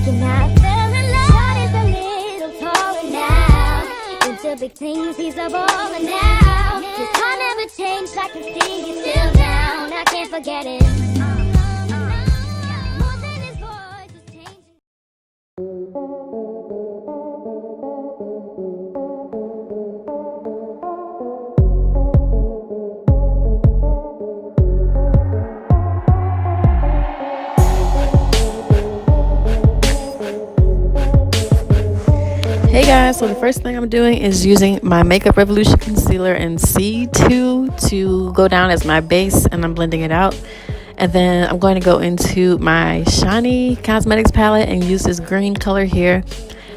thinking I fell in love. Shawty's a little taller now. Into big things, he's a baller now. His car never changed, I can see he's still down. I can't forget it. More than his voice was changing. Hey guys, so the first thing I'm doing is using my Makeup Revolution concealer in C2 to go down as my base, and I'm blending it out. And then I'm going to go into my SHANY Cosmetics palette and use this green color here.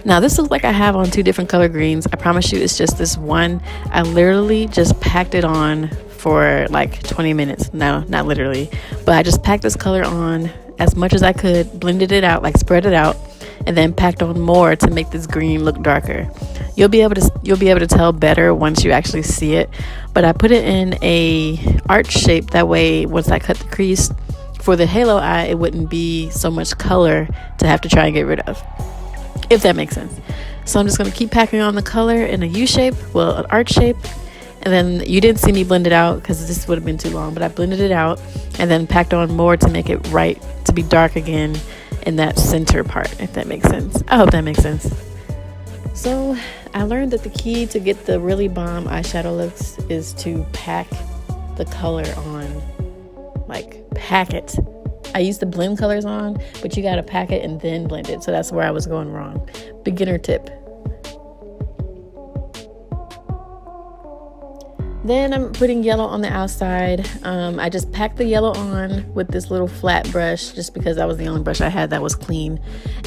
Now this looks like I have on two different color greens. I promise you it's just this one. I literally just packed it on for like 20 minutes. No, not literally, but I just packed this color on as much as I could, blended it out, like spread it out, and then packed on more to make this green look darker. You'll be able to tell better once you actually see it. But I put it in a arch shape, that way once I cut the crease for the halo eye, it wouldn't be so much color to have to try and get rid of, if that makes sense. So I'm just going to keep packing on the color in a U shape, well, an arch shape. And then you didn't see me blend it out because this would have been too long, but I blended it out and then packed on more to make it right, to be dark again in that center part, if that makes sense. I hope that makes sense. So I learned that the key to get the really bomb eyeshadow looks is to pack the color on, like pack it. I used to blend colors on, but you gotta pack it and then blend it. So that's where I was going wrong. Beginner tip. Then I'm putting yellow on the outside. I just packed the yellow on with this little flat brush just because that was the only brush I had that was clean.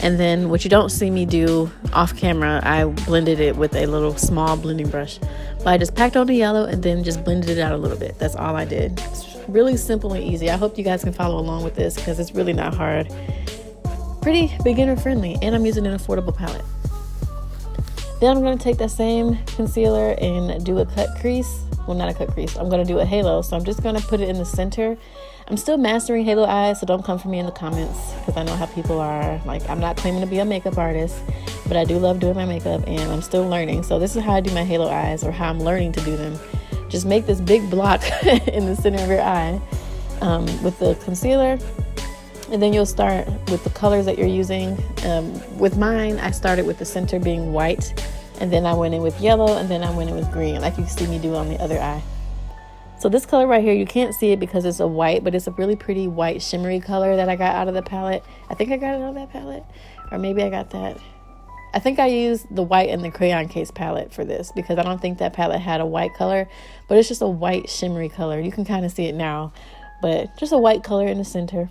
And then what you don't see me do off camera, I blended it with a little small blending brush. But I just packed on the yellow and then just blended it out a little bit. That's all I did. It's really simple and easy. I hope you guys can follow along with this because it's really not hard. Pretty beginner friendly, and I'm using an affordable palette. Then I'm going to take that same concealer and do a cut crease. Well, not a cut crease. I'm going to do a halo. So I'm just going to put it in the center. I'm still mastering halo eyes, so don't come for me in the comments because I know how people are. Like, I'm not claiming to be a makeup artist, but I do love doing my makeup and I'm still learning. So this is how I do my halo eyes, or how I'm learning to do them. Just make this big block in the center of your eye with the concealer. And then you'll start with the colors that you're using. With mine, I started with the center being white, and then I went in with yellow, and then I went in with green, like you see me do on the other eye. So this color right here, you can't see it because it's a white, but it's a really pretty white shimmery color that I got out of the palette. I think I got it out of that palette, or maybe I got that. I think I used the white and the crayon case palette for this because I don't think that palette had a white color, but it's just a white shimmery color. You can kind of see it now, but just a white color in the center.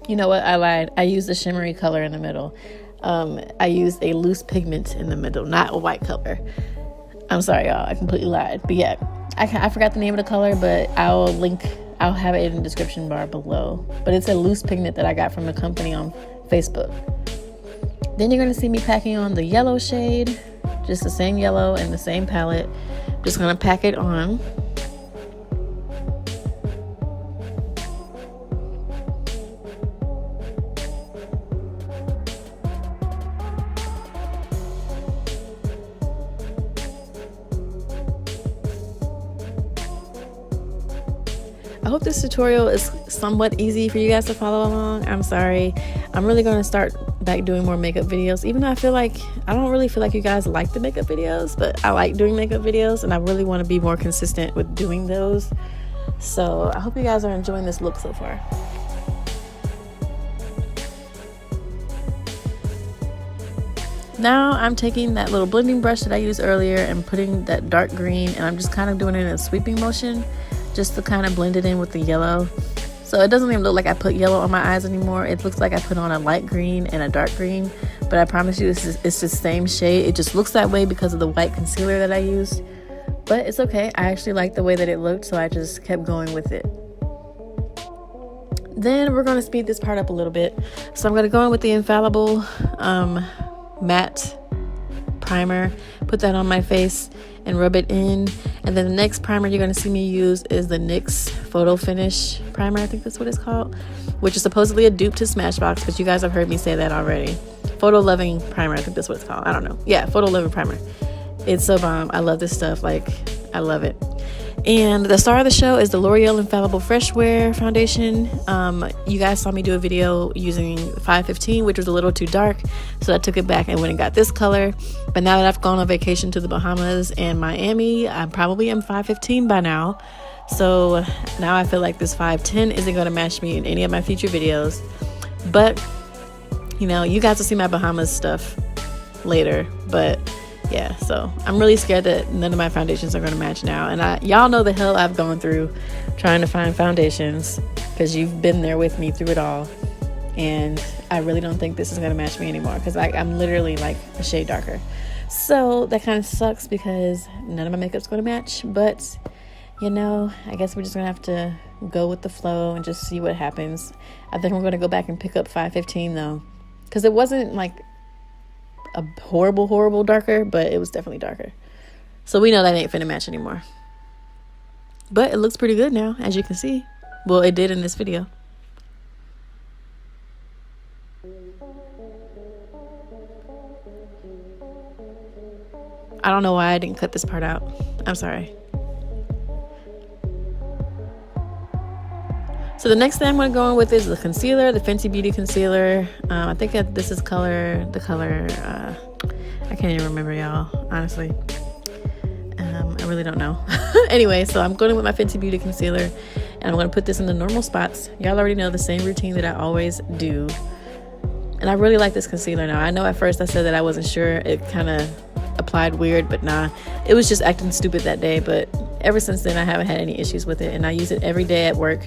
You know what? I lied. I used a shimmery color in the middle. I used a loose pigment in the middle, not a white color. I'm sorry, y'all. I completely lied. But yeah, I forgot the name of the color, but I'll have it in the description bar below. But it's a loose pigment that I got from the company on Facebook. Then you're going to see me packing on the yellow shade, just the same yellow and the same palette. Just going to pack it on. I hope this tutorial is somewhat easy for you guys to follow along. I'm sorry. I'm really going to start back doing more makeup videos, even though I don't really feel like you guys like the makeup videos, but I like doing makeup videos and I really want to be more consistent with doing those. So I hope you guys are enjoying this look so far. Now I'm taking that little blending brush that I used earlier and putting that dark green, and I'm just kind of doing it in a sweeping motion just to kind of blend it in with the yellow. So it doesn't even look like I put yellow on my eyes anymore. It looks like I put on a light green and a dark green, but I promise you it's the same shade. It just looks that way because of the white concealer that I used, but it's okay. I actually like the way that it looked, so I just kept going with it. Then we're going to speed this part up a little bit. So I'm going to go in with the Infallible matte primer, put that on my face and rub it in, And then the next primer you're going to see me use is the NYX Photo Finish primer. I think that's what it's called, which is supposedly a dupe to Smashbox, but you guys have heard me say that already. Photo-Loving primer, I think that's what it's called. I don't know. Yeah, Photo-Loving primer. It's so bomb. I love this stuff. Like, I love it. And the star of the show is the L'Oreal Infallible FRESHWEAR foundation. You guys saw me do a video using 515, which was a little too dark, so I took it back and went and got this color. But now that I've gone on vacation to the Bahamas and Miami, I probably am 515 by now. So now I feel like this 510 isn't going to match me in any of my future videos. But, you know, you guys will see my Bahamas stuff later. But yeah, so I'm really scared that none of my foundations are going to match now. And y'all know the hell I've gone through trying to find foundations, because you've been there with me through it all. And I really don't think this is going to match me anymore, because I'm literally like a shade darker. So that kind of sucks because none of my makeup's going to match. But, you know, I guess we're just going to have to go with the flow and just see what happens. I think we're going to go back and pick up 515 though, because it wasn't like a horrible darker, but it was definitely darker. So we know that ain't finna match anymore. But it looks pretty good now, as you can see. Well, it did in this video. I don't know why I didn't cut this part out. I'm sorry. So the next thing I'm going to go in with is the concealer, the Fenty Beauty concealer. I think this is the color, I can't even remember, y'all, honestly. I really don't know. Anyway, so I'm going in with my Fenty Beauty concealer, and I'm going to put this in the normal spots. Y'all already know the same routine that I always do. And I really like this concealer now. I know at first I said that I wasn't sure. It kind of applied weird, but nah. It was just acting stupid that day, but ever since then I haven't had any issues with it, and I use it every day at work,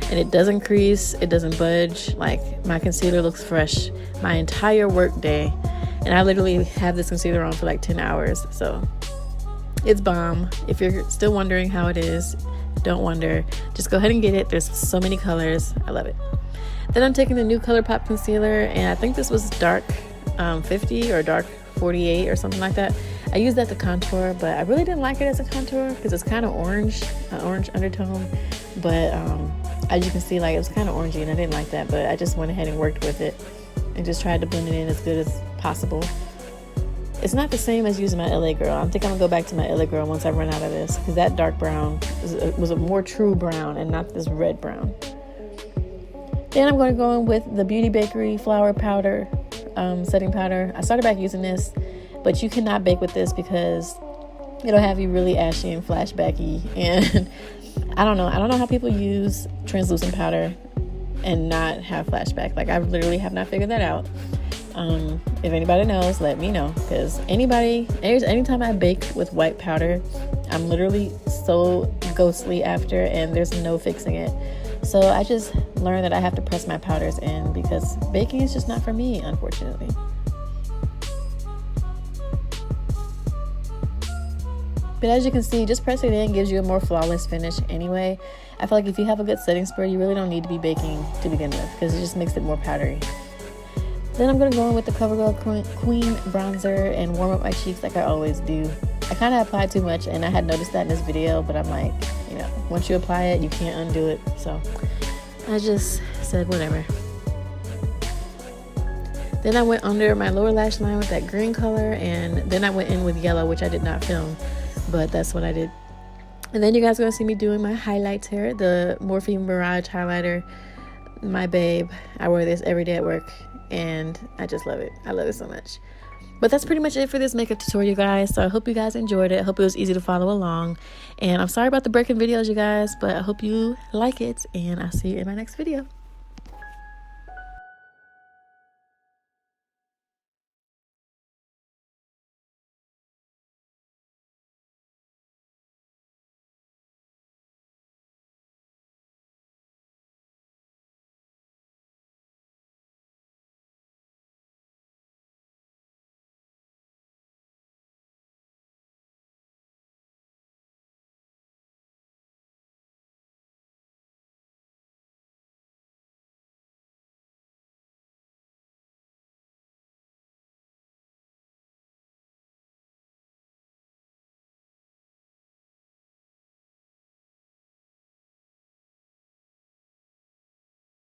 and it doesn't crease, it doesn't budge. Like, my concealer looks fresh my entire work day, and I literally have this concealer on for like 10 hours. So it's bomb. If you're still wondering how it is, don't wonder, just go ahead and get it. There's so many colors. I love it. Then I'm taking the new ColourPop concealer, and I think this was dark 50 or dark 48 or something like that. I used that to contour, but I really didn't like it as a contour because it's kind of orange, an orange undertone. But as you can see, like, it was kind of orangey, and I didn't like that. But I just went ahead and worked with it and just tried to blend it in as good as possible. It's not the same as using my LA Girl. I think I'm gonna go back to my LA Girl once I run out of this, because that dark brown was a more true brown and not this red brown. Then I'm going to go in with the Beauty Bakerie flour powder, setting powder. I started back using this, but you cannot bake with this because it'll have you really ashy and flashbacky. And I don't know how people use translucent powder and not have flashback. Like, I literally have not figured that out. If anybody knows, let me know, because anytime I bake with white powder, I'm literally so ghostly after, and there's no fixing it. So I just learned that I have to press my powders in, because baking is just not for me, unfortunately. But as you can see, just pressing it in gives you a more flawless finish anyway. I feel like if you have a good setting spray, you really don't need to be baking to begin with, because it just makes it more powdery. Then I'm going to go in with the CoverGirl Queen bronzer and warm up my cheeks like I always do. I kind of applied too much, and I had noticed that in this video, but I'm like, you know, once you apply it, you can't undo it. So I just said whatever. Then I went under my lower lash line with that green color, and then I went in with yellow, which I did not film, but that's what I did. And then you guys are going to see me doing my highlights here, the Morphe Mirage highlighter, my babe. I wear this every day at work, and I just love it. I love it so much. But that's pretty much it for this makeup tutorial, guys. So I hope you guys enjoyed it. I hope it was easy to follow along. And I'm sorry about the breaking videos, you guys, but I hope you like it, and I'll see you in my next video.